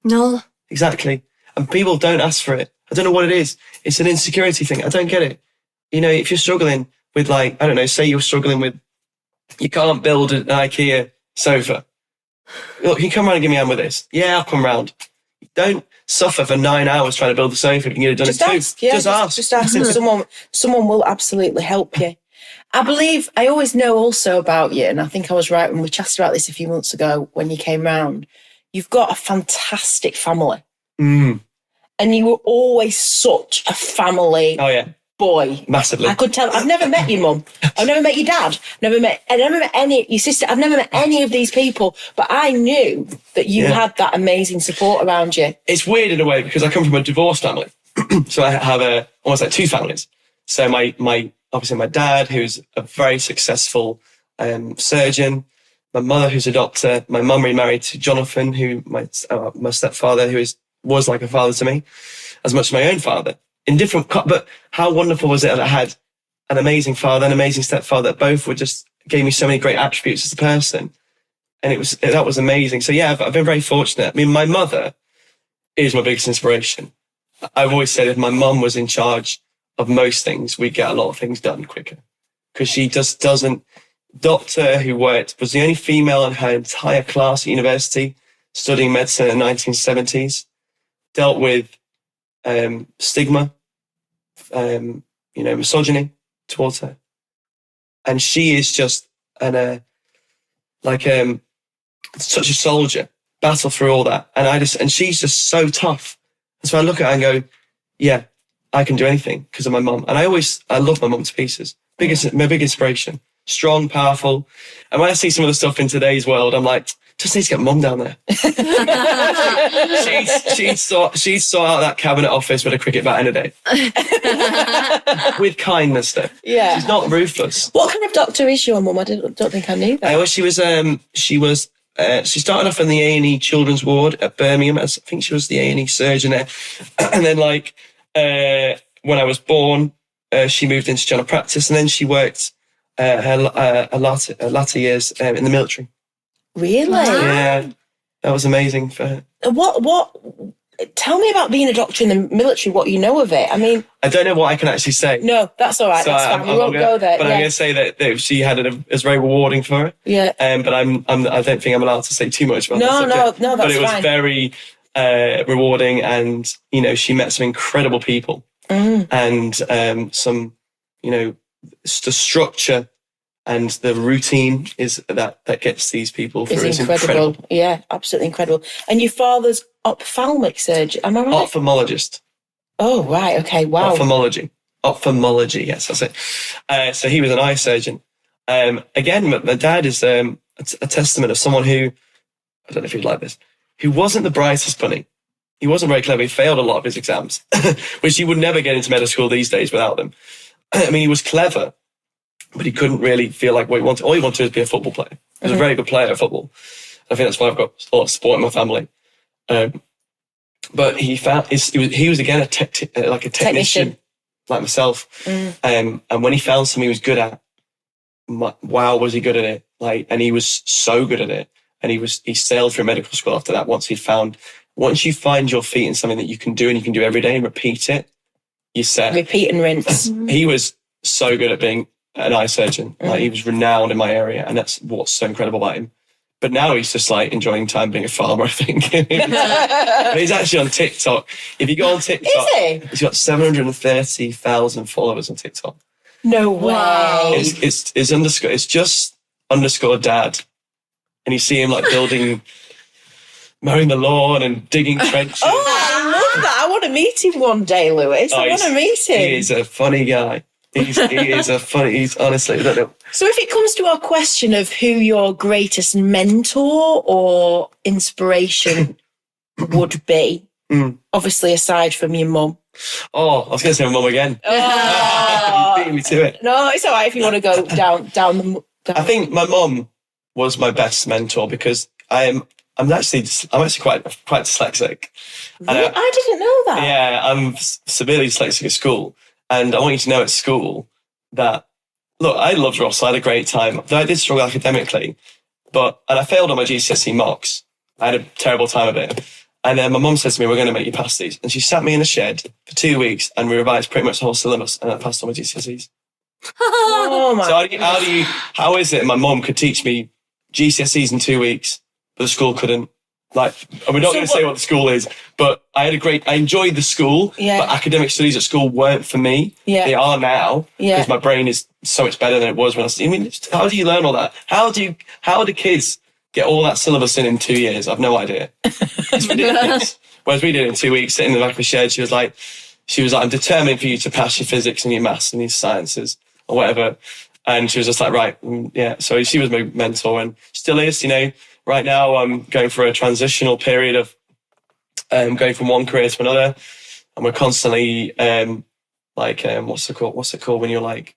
No. Exactly. And people don't ask for it. I don't know what it is. It's an insecurity thing. I don't get it. If you're struggling with, say you're struggling with, you can't build an IKEA sofa. Look, can you come around and give me a hand with this? Yeah, I'll come round. Don't suffer for 9 hours trying to build the sofa. You can get it done in 2. Ask. Yeah, just ask. Just ask, and someone will absolutely help you. I always know also about you, and I think I was right when we chatted about this a few months ago when you came round. You've got a fantastic family. Mm. And you were always such a family boy. Massively. I could tell. I've never met your mum. I've never met your dad. I've never met your sister. I've never met any of these people. But I knew that you had that amazing support around you. It's weird in a way because I come from a divorced family. So I have almost like 2 families. So obviously my dad, who's a very successful surgeon, my mother, who's a doctor, my mum remarried to Jonathan, who my stepfather, who was like a father to me, as much as my own father. But how wonderful was it that I had an amazing father, an amazing stepfather, that both gave me so many great attributes as a person. And that was amazing. So yeah, I've been very fortunate. I mean, my mother is my biggest inspiration. I've always said if my mum was in charge of most things, we'd get a lot of things done quicker. Because she just doesn't. Doctor who was the only female in her entire class at university studying medicine in the 1970s, dealt with stigma, misogyny towards her. And she is just such a soldier, battle through all that. And she's just so tough. And so I look at her and go, yeah, I can do anything because of my mum. And I love my mum to pieces. My big inspiration. Strong, powerful. And when I see some of the stuff in today's world, I'm like, just need to get mum down there. she'd sort out that cabinet office with a cricket bat in a day. With kindness, though. Yeah. She's not ruthless. What kind of doctor is your mum? I don't think I knew that. She started off in the A&E children's ward at Birmingham. I think she was the A&E surgeon there. And then when I was born, she moved into general practice, and then she worked her latter years in the military. Really? Yeah, that was amazing for her. What? Tell me about being a doctor in the military. What you know of it? I mean, I don't know what I can actually say. No, that's all right. That's fine. We won't go there. But I'm going to say that she had it was very rewarding for her. Yeah. But I don't think I'm allowed to say too much about that subject. No, that's fine. But it was very rewarding, and she met some incredible people, and some the structure and the routine is that gets these people through. It's incredible. Yeah, absolutely incredible. And your father's ophthalmic surgeon, am I right? Ophthalmologist. Oh, right. Okay. Wow. Ophthalmology. Yes, that's it. So he was an eye surgeon. Again, my dad is a testament of someone who, I don't know if you'd like this, who wasn't the brightest bunny. He wasn't very clever. He failed a lot of his exams, which he would never get into medical school these days without them. I mean, he was clever, but he couldn't really feel like what he wanted. All he wanted was to be a football player. He was a very good player at football. I think that's why I've got a lot of support in my family. But he was again a technician like myself. And when he found something he was good at, wow, was he good at it? And he was so good at it. And he sailed through medical school after that. Once you find your feet in something that you can do and you can do every day and repeat it, you're set. Repeat and rinse. He was so good at being an eye surgeon. He was renowned in my area, and that's what's so incredible about him. But now he's just enjoying time being a farmer, I think. But he's actually on TikTok. If you go on TikTok, is he? He's got 730,000 followers on TikTok. No way. Wow. It's just underscore dad. And you see him mowing the lawn and digging trenches. Oh, I love that. I want to meet him one day, Lewis. I want to meet him. He is a funny guy. He's honestly, I don't know. So if it comes to our question of who your greatest mentor or inspiration would be, obviously aside from your mum. Oh, I was going to say my mum again. You beat me to it. No, it's all right if you want to go down. I think my mum was my best mentor because I'm actually quite dyslexic. Really? I didn't know that. Yeah, I'm severely dyslexic at school. And I want you to know at school that, look, I loved Ross. I had a great time. Though I did struggle academically, and I failed on my GCSE mocks. I had a terrible time of it. And then my mum said to me, we're going to make you pass these. And she sat me in a shed for 2 weeks and we revised pretty much the whole syllabus and I passed on my GCSEs. Oh my So how is it my mum could teach me GCSEs in 2 weeks, but the school couldn't. Like, and we're not going to say what the school is, but I enjoyed the school, but academic studies at school weren't for me. Yeah. They are now, because my brain is so much better than it was when I mean, how do you learn all that? How do kids get all that syllabus in 2 years? I've no idea. It's ridiculous. Whereas we did it in 2 weeks, sitting in the back of a shed. She was like, I'm determined for you to pass your physics and your maths and your sciences or whatever. And she was just like, right, yeah. So she was my mentor and still is, Right now, I'm going through a transitional period of going from one career to another, and we're constantly what's it called when you're like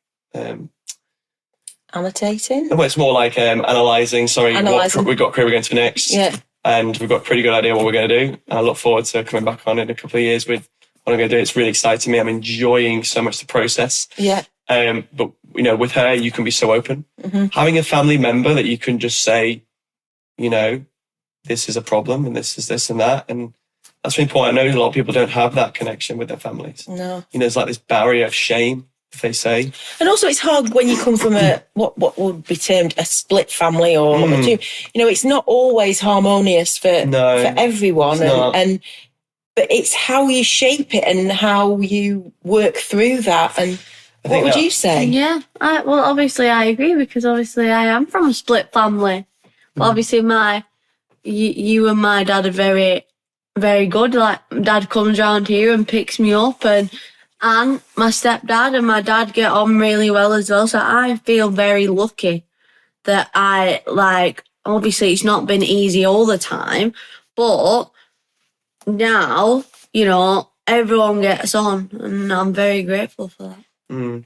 annotating? Well, it's more like analysing. What we've got career we're going to next. Yeah, and we've got a pretty good idea what we're going to do. And I look forward to coming back on in a couple of years with what I'm going to do. It's really exciting me. I'm enjoying so much the process. Yeah. But with her, you can be so open. Mm-hmm. Having a family member that you can just say, this is a problem and this is this and that. And that's really important. I know a lot of people don't have that connection with their families. No. There's like this barrier of shame, if they say. And also it's hard when you come from what would be termed a split family or two. It's not always harmonious for everyone. But it's how you shape it and how you work through that. And what would you say? Yeah. Obviously I agree, because obviously I am from a split family. But obviously you and my dad are very, very good. Like, dad comes around here and picks me up, and my stepdad and my dad get on really well as well. So I feel very lucky that obviously it's not been easy all the time, but now, everyone gets on, and I'm very grateful for that.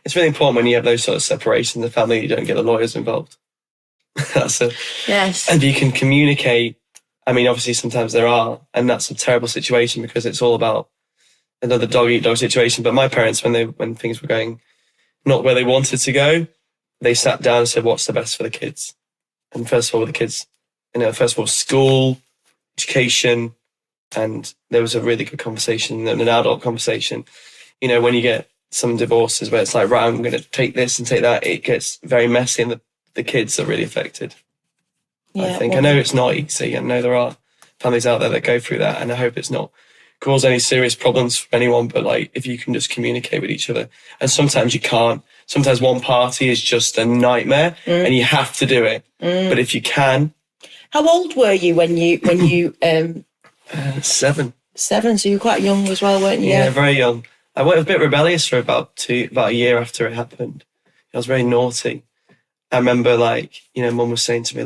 It's really important when you have those sort of separations in the family, you don't get the lawyers involved. Yes. And you can communicate. I mean, obviously sometimes there are, and that's a terrible situation because it's all about another dog-eat-dog situation. But my parents, when things were going not where they wanted to go, they sat down and said, what's the best for the kids? And first of all, with the kids, first of all, school, education, and there was a really good conversation, an adult conversation. When you get some divorces where it's like, right, I'm going to take this and take that, it gets very messy and the kids are really affected. I think. I know it's not easy. I know there are families out there that go through that, and I hope it's not cause any serious problems for anyone, but if you can just communicate with each other. And sometimes you can't. Sometimes one party is just a nightmare and you have to do it. But if you can. How old were you when you 7. 7, so you were quite young as well, weren't you? Yeah, very young. I was a bit rebellious for about a year after it happened. I was very naughty. I remember Mum was saying to me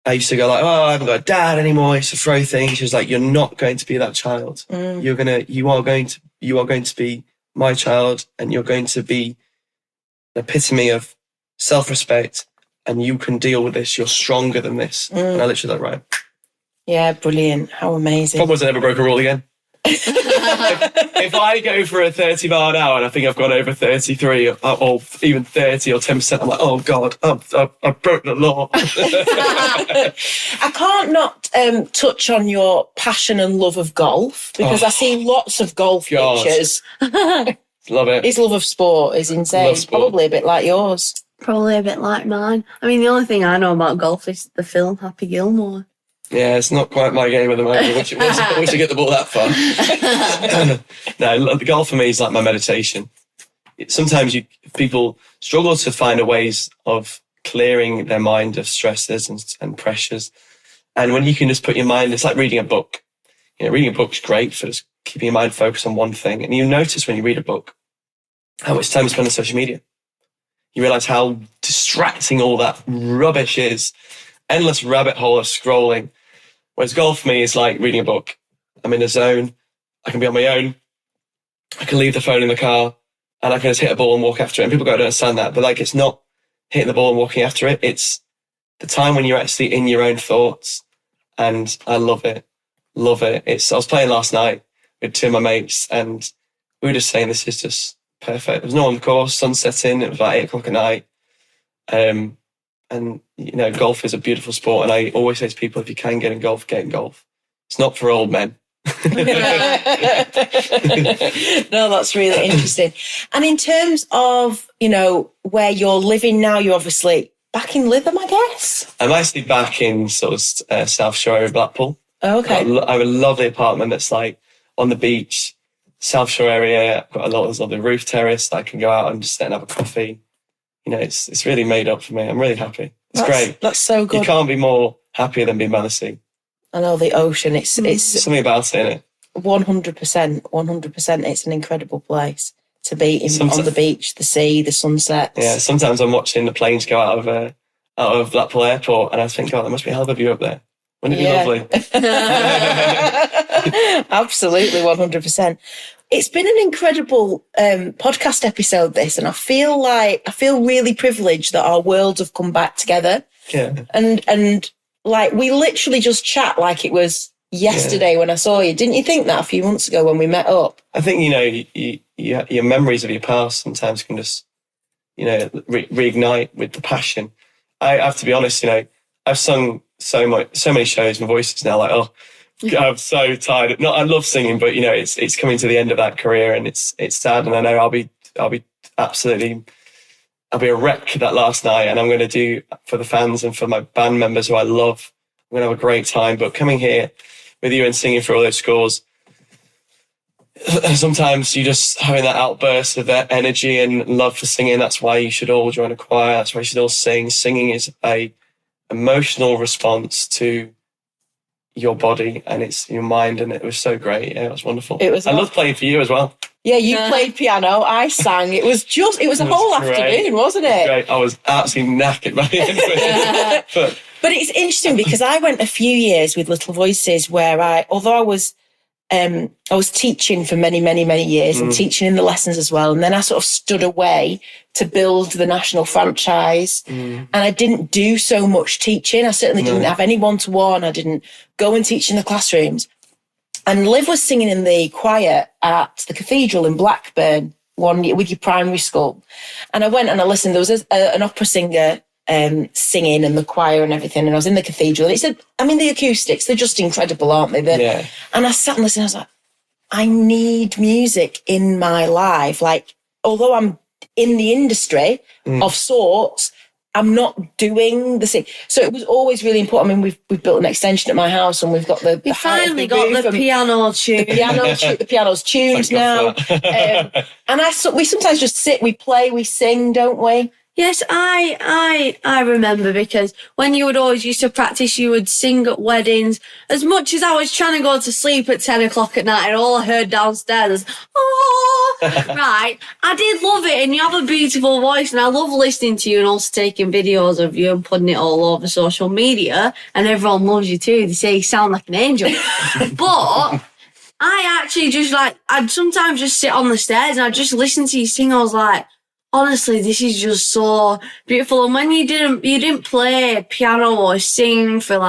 I used to go I haven't got a dad anymore. I used to throw things. She was like, you're not going to be that child. You are going to be my child, and you're going to be the epitome of self-respect, and you can deal with this. You're stronger than this. And I literally right. Yeah, brilliant. How amazing. Problem was I never broke a rule again. If I go for a 30 mile an hour and I think I've gone over 33 or even 30 or 10%, I'm like, oh God, I've broken the law. I can't not touch on your passion and love of golf, because I see lots of golf pictures. Love it. His love of sport is insane. Probably a bit like yours. Probably a bit like mine. I mean, the only thing I know about golf is the film Happy Gilmore. Yeah, it's not quite my game at the moment. Once you get the ball that far. No, the golf for me is like my meditation. Sometimes people struggle to find ways of clearing their mind of stresses and pressures. And when you can just put your mind, it's like reading a book. Reading a book's great for just keeping your mind focused on one thing. And you notice when you read a book how much time you spend on social media. You realise how distracting all that rubbish is. Endless rabbit hole of scrolling. Whereas golf for me is like reading a book. I'm in a zone. I can be on my own. I can leave the phone in the car and I can just hit a ball and walk after it. And people don't understand that. But it's not hitting the ball and walking after it. It's the time when you're actually in your own thoughts. And I love it. Love it. I was playing last night with 2 of my mates and we were just saying this is just perfect. There was no one on the course, sun setting. It was about 8 o'clock at night. And, golf is a beautiful sport. And I always say to people, if you can get in golf, get in golf. It's not for old men. No, that's really interesting. And in terms of, where you're living now, you're obviously back in Lytham, I guess. I'm actually back in sort of South Shore area, Blackpool. Oh, okay. I have a lovely apartment that's like on the beach, South Shore area. I've got a lot of the roof terrace that I can go out and just sit and have a coffee. You know, it's really made up for me. I'm really happy. It's great. That's so good. You can't be more happier than being by the sea. I know the ocean. It's Something about it, innit? 100%. It's an incredible place to be on the beach, the sea, the sunsets. Yeah, sometimes I'm watching the planes go out of Blackpool Airport, and I think, God, there must be a hell of a view up there. Wouldn't it be lovely? Absolutely, 100%. It's been an incredible podcast episode, this, and I feel really privileged that our worlds have come back together. Yeah. And like, we literally just chat like it was yesterday when I saw you. Didn't you think that a few months ago when we met up? I think, you know, your memories of your past sometimes can just, you know, reignite with the passion. I have to be honest, you know, I've sung so many shows. My voice is now like, oh, I'm so tired. Not, I love singing, but you know, it's coming to the end of that career, and it's sad. And I know I'll be a wreck that last night, and I'm going to do for the fans and for my band members who I love. I'm going to have a great time. But coming here with you and singing for all those scores, sometimes you just having that outburst of that energy and love for singing. That's why you should all join a choir. That's why you should all sing. Singing is a emotional response to your body and it's your mind, and it was so great. Yeah, it was wonderful. I loved playing for you as well. Yeah, you played piano, I sang. It was a whole afternoon, wasn't it? Great. I was absolutely knackered by the end of it. But it's interesting because I went a few years with Little Voices where although I was teaching for many, many, many years and teaching in the lessons as well. And then I sort of stood away to build the national franchise. And I didn't do so much teaching. I certainly didn't have any one-to-one. I didn't go and teach in the classrooms. And Liv was singing in the choir at the cathedral in Blackburn one year with your primary school. And I went and I listened. There was an opera singer singing and the choir and everything. And I was in the cathedral. And it said, I mean, the acoustics, they're just incredible, aren't they? And I sat and listened. I was like, I need music in my life. Like, although I'm in the industry of sorts, I'm not doing the thing. So it was always really important. I mean, we've built an extension at my house and we've got the finally got the piano tuned. The piano's tuned now. And we sometimes just sit, we play, we sing, don't we? Yes, I remember, because when you would always used to practice, you would sing at weddings. As much as I was trying to go to sleep at 10 o'clock at night and all I heard downstairs was, oh, right. I did love it, and you have a beautiful voice, and I love listening to you and also taking videos of you and putting it all over social media, and everyone loves you too. They say you sound like an angel. But I actually just I'd sometimes just sit on the stairs and I'd just listen to you sing. I was like, honestly, this is just so beautiful. And when you didn't play piano or sing for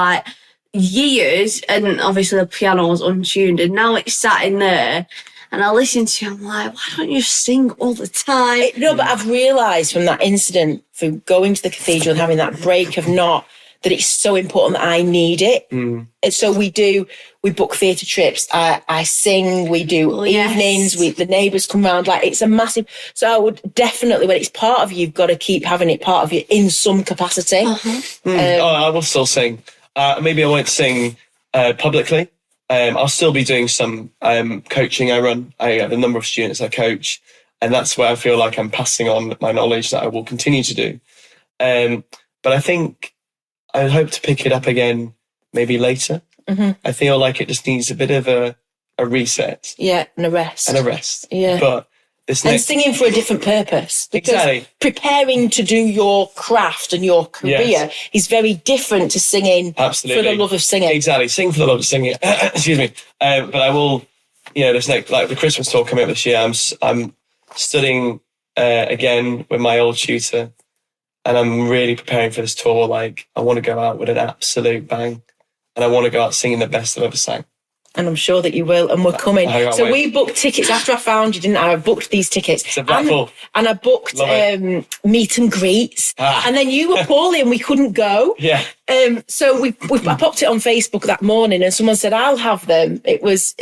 years, and obviously the piano was untuned, and now it's sat in there, and I listen to you, I'm like, why don't you sing all the time? No, but I've realised from that incident, from going to the cathedral and having that break of that it's so important that I need it. And so we book theatre trips, I sing, we do evenings, the neighbours come round, it's a massive, so I would definitely, when it's part of you, you've got to keep having it part of you in some capacity. I will still sing. Maybe I won't sing publicly. I'll still be doing some coaching I have a number of students I coach, and that's where I feel like I'm passing on my knowledge that I will continue to do. But I think I hope to pick it up again maybe later. I feel like it just needs a bit of a reset. Yeah, and a rest. Yeah. But singing for a different purpose. Because preparing to do your craft and your career is very different to singing for the love of singing. Exactly, sing for the love of singing. Excuse me. But I will, there's the Christmas tour coming up this year. I'm studying again with my old tutor, and I'm really preparing for this tour. I want to go out with an absolute bang, and I want to go out singing the best I've ever sang. And I'm sure that you will, and we're coming. So we booked tickets after I found you, didn't I? I booked these tickets. And I booked meet and greets. And then you were poorly and we couldn't go. Yeah. So I popped it on Facebook that morning and someone said, I'll have them. It was,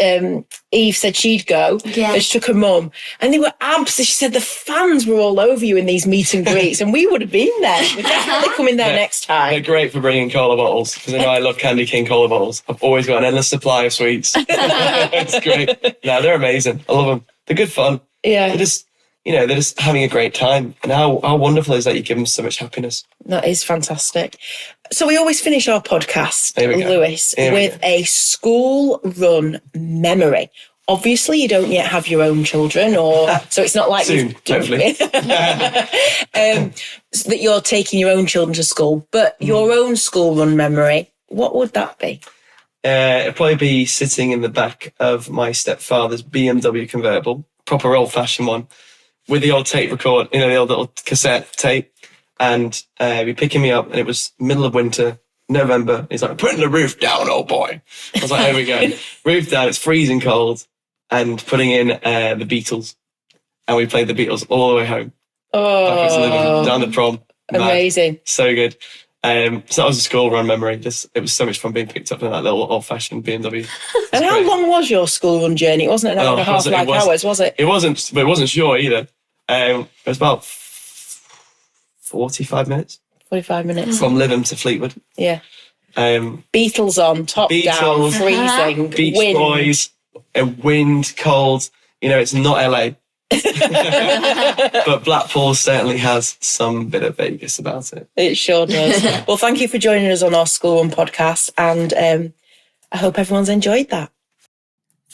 Eve said she'd go. Yeah. And she took her mum. And they were absolutely, she said the fans were all over you in these meet and greets and we would have been there. We're definitely coming there next time. They're great for bringing cola bottles because I know I love Candy King cola bottles. I've always got an endless supply of sweets. It's great. No, they're amazing. I love them. They're good fun. Yeah. They're just having a great time. And how wonderful is that you give them so much happiness? That is fantastic. So we always finish our podcast, Here we go. Lewis, Here we with a school run memory. Obviously, you don't yet have your own children, so it's not like Soon, hopefully. So that you're taking your own children to school. But your own school run memory, what would that be? It'd probably be sitting in the back of my stepfather's BMW convertible, proper old-fashioned one, with the old tape record, the old little cassette tape, and be picking me up, and it was middle of winter, November. He's like, putting the roof down, old boy. I was like, here we go. Roof down, it's freezing cold, and putting in the Beatles. And we played the Beatles all the way home. Like I was living down the prom. Amazing. So good. So that was a school run memory. It was so much fun being picked up in that little old-fashioned BMW. And how long was your school run journey? It wasn't an hour and a half like ours, was it? It wasn't, but it wasn't short either. It was about 45 minutes. 45 minutes. From Lytham to Fleetwood. Yeah. Beatles, Beatles on, top down, freezing, Beach wind. Boys, wind, cold. It's not LA. But Blackpool certainly has some bit of Vegas about it. It sure does. Well, thank you for joining us on our School Run podcast, and I hope everyone's enjoyed that.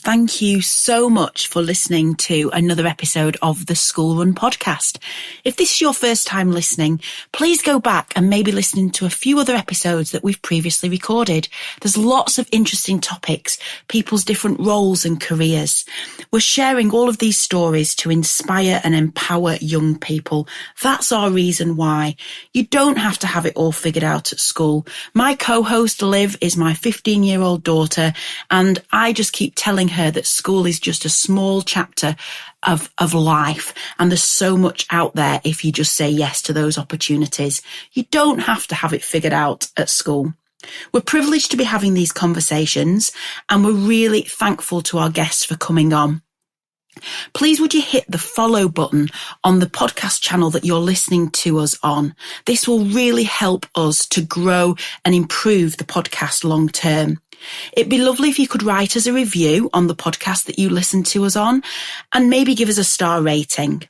Thank you so much for listening to another episode of the School Run podcast. If this is your first time listening, please go back and maybe listen to a few other episodes that we've previously recorded. There's lots of interesting topics, people's different roles and careers. We're sharing all of these stories to inspire and empower young people. That's our reason why. You don't have to have it all figured out at school. My co-host Liv is my 15-year-old daughter, and I just keep telling her that school is just a small chapter of life, and there's so much out there if you just say yes to those opportunities. You don't have to have it figured out at school. We're privileged to be having these conversations, and we're really thankful to our guests for coming on. Please would you hit the follow button on the podcast channel that you're listening to us on. This will really help us to grow and improve the podcast long term. It'd be lovely if you could write us a review on the podcast that you listen to us on and maybe give us a star rating.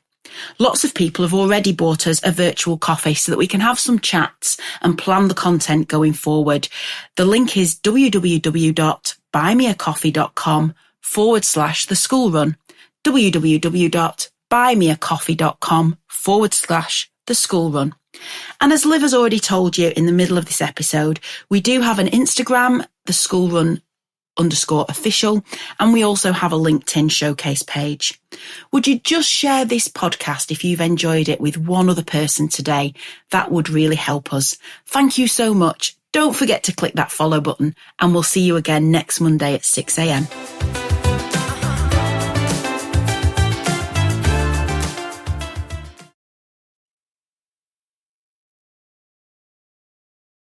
Lots of people have already bought us a virtual coffee so that we can have some chats and plan the content going forward. The link is www.buymeacoffee.com/the school run. www.buymeacoffee.com/the school run. And as Liv has already told you in the middle of this episode, we do have an Instagram, the school run _official, and we also have a LinkedIn showcase page. Would you just share this podcast if you've enjoyed it with one other person today? That would really help us. Thank you so much. Don't forget to click that follow button, and we'll see you again next Monday at 6 a.m.